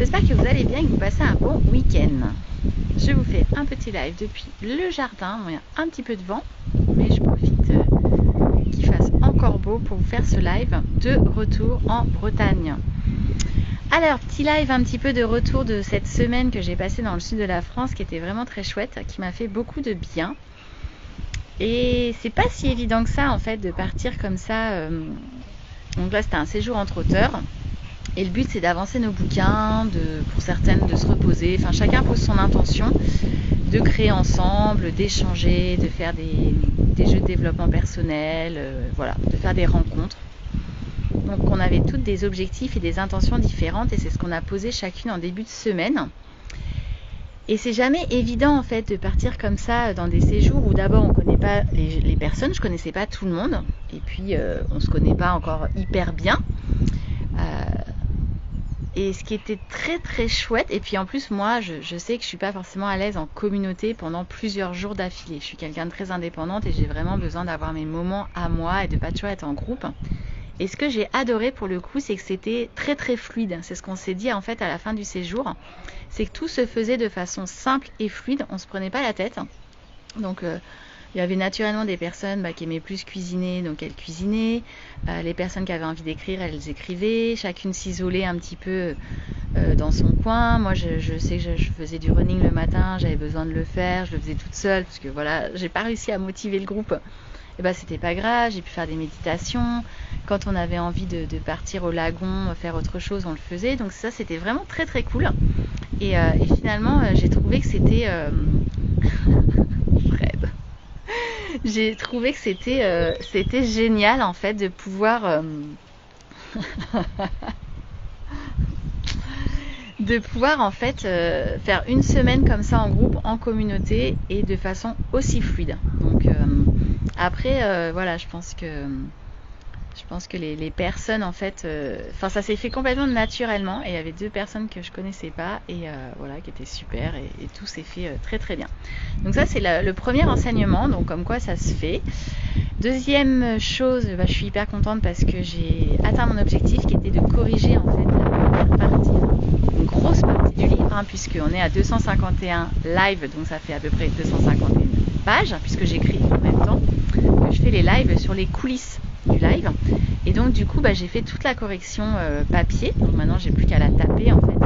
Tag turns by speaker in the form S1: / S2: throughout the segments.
S1: J'espère que vous allez bien et que vous passez un bon week-end. Je vous fais un petit live depuis le jardin. Il y a un petit peu de vent, mais je profite qu'il fasse encore beau pour vous faire ce live de retour en Bretagne. Alors, petit live un petit peu de retour de cette semaine que j'ai passée dans le sud de la France, qui était vraiment très chouette, qui m'a fait beaucoup de bien. Et c'est pas si évident que ça en fait de partir comme ça. Donc là, c'était un séjour entre auteurs. Et le but, c'est d'avancer nos bouquins, pour certaines de se reposer. Enfin, chacun pose son intention, de créer ensemble, d'échanger, de faire des jeux de développement personnel, voilà, de faire des rencontres. Donc, on avait toutes des objectifs et des intentions différentes, et c'est ce qu'on a posé chacune en début de semaine. Et c'est jamais évident en fait de partir comme ça dans des séjours où d'abord on connaît pas les personnes, je connaissais pas tout le monde, et puis on se connaît pas encore hyper bien. Et ce qui était très très chouette, et puis en plus moi je sais que je suis pas forcément à l'aise en communauté pendant plusieurs jours d'affilée. Je suis quelqu'un de très indépendante et j'ai vraiment besoin d'avoir mes moments à moi et de pas toujours être en groupe. Et ce que j'ai adoré pour le coup, c'est que c'était très très fluide. C'est ce qu'on s'est dit en fait à la fin du séjour. C'est que tout se faisait de façon simple et fluide, on se prenait pas la tête. Donc il y avait naturellement des personnes qui aimaient plus cuisiner, donc elles cuisinaient. Les personnes qui avaient envie d'écrire, elles écrivaient. Chacune s'isolait un petit peu dans son coin. Moi, je sais que je faisais du running le matin, j'avais besoin de le faire. Je le faisais toute seule parce que voilà, j'ai pas réussi à motiver le groupe. Et c'était pas grave, j'ai pu faire des méditations. Quand on avait envie de partir au lagon, faire autre chose, on le faisait. Donc ça, c'était vraiment très très cool. Et finalement, j'ai trouvé que c'était... Fred. J'ai trouvé que c'était génial en fait de pouvoir en fait faire une semaine comme ça en groupe, en communauté et de façon aussi fluide. Donc après voilà, je pense que les personnes en fait, ça s'est fait complètement naturellement, et il y avait 2 personnes que je connaissais pas et voilà, qui étaient super, et tout s'est fait très très bien. Donc ça c'est le premier enseignement, donc comme quoi ça se fait. Deuxième chose, je suis hyper contente parce que j'ai atteint mon objectif qui était de corriger en fait une grosse partie du livre, puisqu'on est à 251 live, donc ça fait à peu près 251 pages, puisque j'écris en même temps que je fais les lives sur les coulisses du live. Et donc du coup j'ai fait toute la correction papier, donc maintenant j'ai plus qu'à la taper en fait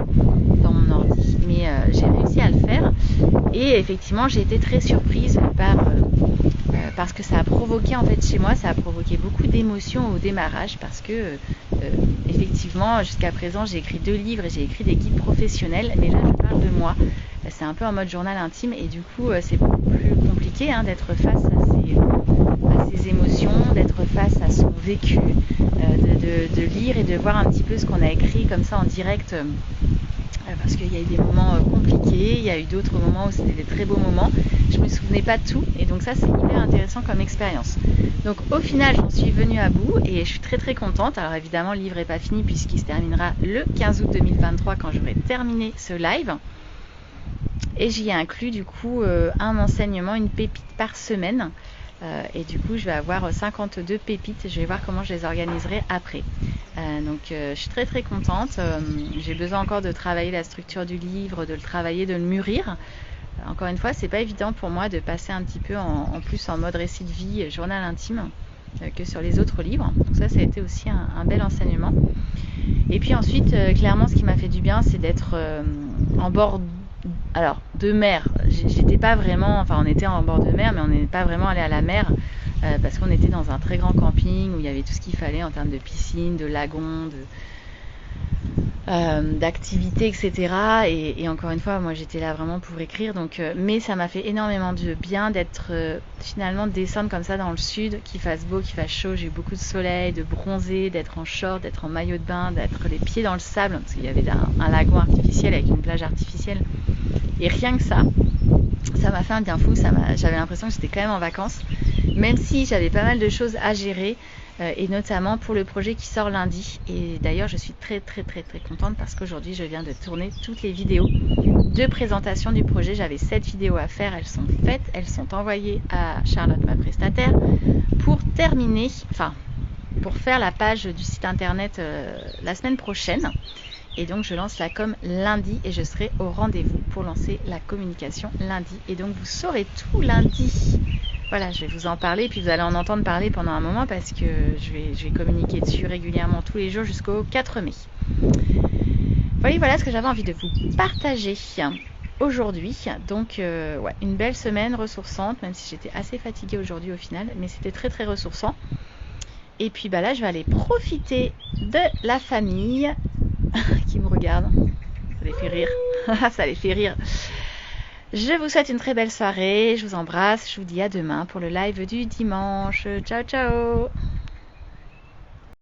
S1: dans mon ordi, mais j'ai réussi à le faire, et effectivement j'ai été très surprise parce que ça a provoqué en fait chez moi, ça a provoqué beaucoup d'émotions au démarrage, parce que effectivement jusqu'à présent j'ai écrit 2 livres et j'ai écrit des guides professionnels, mais là je parle de moi, c'est un peu en mode journal intime, et du coup c'est beaucoup plus compliqué d'être face à ses émotions, d'être face à son vécu, de lire et de voir un petit peu ce qu'on a écrit comme ça en direct, parce qu'il y a eu des moments compliqués, il y a eu d'autres moments où c'était des très beaux moments, je me souvenais pas de tout, et donc ça c'est hyper intéressant comme expérience. Donc au final j'en suis venue à bout et je suis très très contente. Alors évidemment le livre n'est pas fini puisqu'il se terminera le 15 août 2023 quand j'aurai terminé ce live, et j'y ai inclus du coup un enseignement, une pépite par semaine. Et du coup je vais avoir 52 pépites, je vais voir comment je les organiserai après. Donc je suis très très contente. J'ai besoin encore de travailler la structure du livre, de le travailler, de le mûrir. Encore une fois, c'est pas évident pour moi de passer un petit peu en plus en mode récit de vie, journal intime, que sur les autres livres. Donc ça a été aussi un bel enseignement. Et puis ensuite, clairement, ce qui m'a fait du bien, c'est d'être en bord de mer. J'étais pas vraiment, on était en bord de mer, mais on n'est pas vraiment allé à la mer, parce qu'on était dans un très grand camping où il y avait tout ce qu'il fallait en termes de piscine, de lagon, d'activités, etc. Et encore une fois, moi j'étais là vraiment pour écrire, donc mais ça m'a fait énormément de bien d'être finalement descendre comme ça dans le sud, qu'il fasse beau, qu'il fasse chaud. J'ai eu beaucoup de soleil, de bronzer, d'être en short, d'être en maillot de bain, d'être les pieds dans le sable, parce qu'il y avait un lagon artificiel avec une plage artificielle, et rien que ça m'a fait un bien fou. J'avais l'impression que j'étais quand même en vacances, même si j'avais pas mal de choses à gérer, et notamment pour le projet qui sort lundi. Et d'ailleurs je suis très très très très contente parce qu'aujourd'hui je viens de tourner toutes les vidéos de présentation du projet. J'avais 7 vidéos à faire, elles sont faites, elles sont envoyées à Charlotte, ma prestataire, pour terminer, pour faire la page du site internet la semaine prochaine. Et donc je lance la com lundi et je serai au rendez-vous pour lancer la communication lundi. Et donc vous saurez tout lundi. Voilà, je vais vous en parler, puis vous allez en entendre parler pendant un moment parce que je vais communiquer dessus régulièrement tous les jours jusqu'au 4 mai. Voilà ce que j'avais envie de vous partager aujourd'hui. Donc ouais, une belle semaine ressourçante, même si j'étais assez fatiguée aujourd'hui au final, mais c'était très très ressourçant. Et puis là je vais aller profiter de la famille qui me regarde. Ça les fait rire. Ça les fait rire. Je vous souhaite une très belle soirée, je vous embrasse, je vous dis à demain pour le live du dimanche. Ciao ciao.